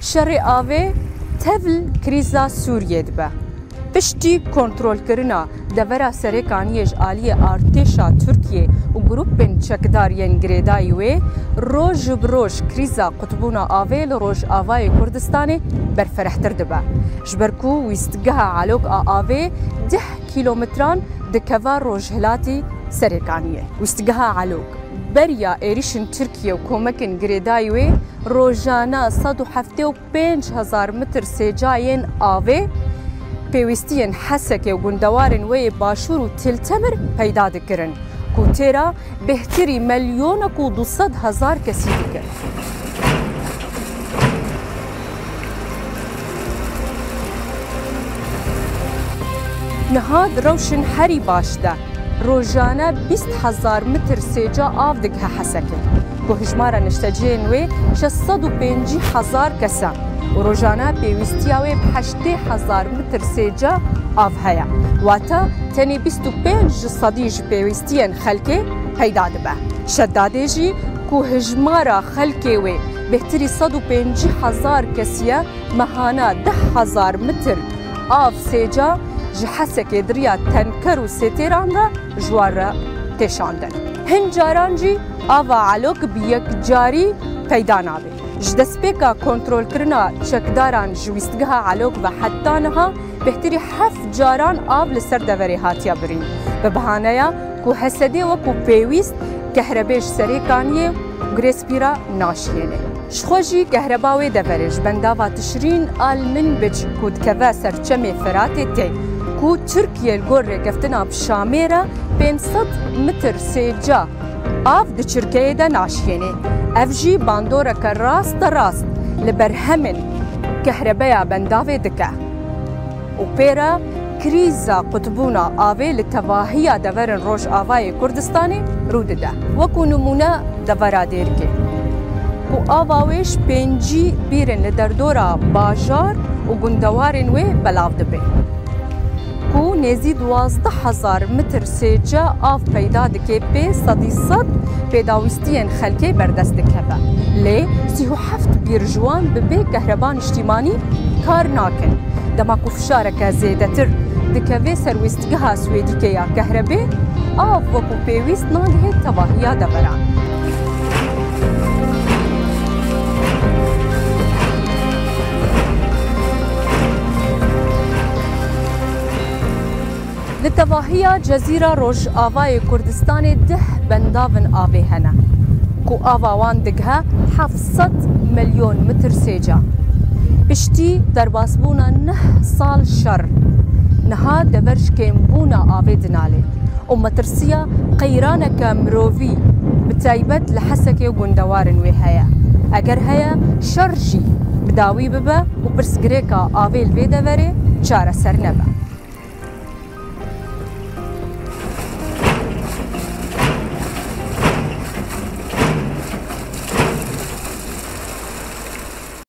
شر آوه تول کریزا سوریه دبه. پشتی کنترل کرنا دورا سرکانیش آلی ارتشا ترکیه و گروپن چکدارین گریدایوه روز بروز کریزا قطبونا آوه لروز آوای کردستان برفرحتر دبه. جبرکو ویستگاه علوک آوه 10 کیلومتران دکوا روز هلاتی سرکانیه. ویستگاه علوک بریا ایریشن ترکیه و کومکن گریدایوه روزانه 175,000 متر سجاین آوه پیوستین حسکه و گندوارن وی باشور و تلتمر پیدا دکرن کو تیرا بهتری ملیون و 200,000 کسی دکر. نهاد روشن هری باشده روزانه 20,000 متر سجا آف دکه حسکه کو هجمارا نشتجین وی 650,000 کسا و روزانه پیوستیاوی 80,000 متر سجا آف هیا واتا تنی 25 صدیج پیوستین خلکه پیدا دبه. شداده جی کو هجمارا خلکه وی بهتری 150,000 کسیه مهانا 10,000 متر آف سجا جحسك دريا تنكر وستيران را جوار تشاندن. هنجاران جي آوا علوك بيك جاري پیدا نابه. جدسپیکا کنترول کرنا چکداران جویستگاه علوک و حتی نها بهتری 7 جاران آب لسر دوری هاتیا برین. به بهانه کو حسده و کو پیویست کهربیش سریکانیه گریسپیرا ناشینه. شخوجی کهرباوی دورش بنداوا تشرین آل من بچ کود که سرچم فراته تی. کو ترکیه الگور رگفتنا بشامیره 500 متر سجا آف د چرکیه ده ناشینه. افجی باندوره که راست لبرهمن کهربایا بنداوی دکه. و پیرا کریزا قطبونا آوه لتواهی دورن روش آوای کردستانی رو ده. وکو نمونه دورا دیرگه. و آواویش پنجی بیرن لدردورا باجار و گندوارن وی بلاو دبه. کو نزی 12,000 متر سجا آف پیدا دکه پی صد پیداویستین خلکه بردست دکه با. لی 37 بیرجوان ببه کهربان اجتماعی کار ناکن. دما کفشارک زیده تر دکه وی سرویستگاه سویدی که یا کهربه آف وکو پیویست ناگه تواهیا دوران. لتواهی جزیره روش آوای کردستان 10 بنداون آوه هنه کو آوان دگه 700 میلیون متر سجا پشتی در باسبونا 9 سال شر نها دورش کمبونا آوه دناله و مترسیا قیرانک مرووی بتایبت لحسک و گندوارن وی هیا اگر هیا شر جی بداوی ببه و برسگریکا آوه الوی دوره چاره سر نبه.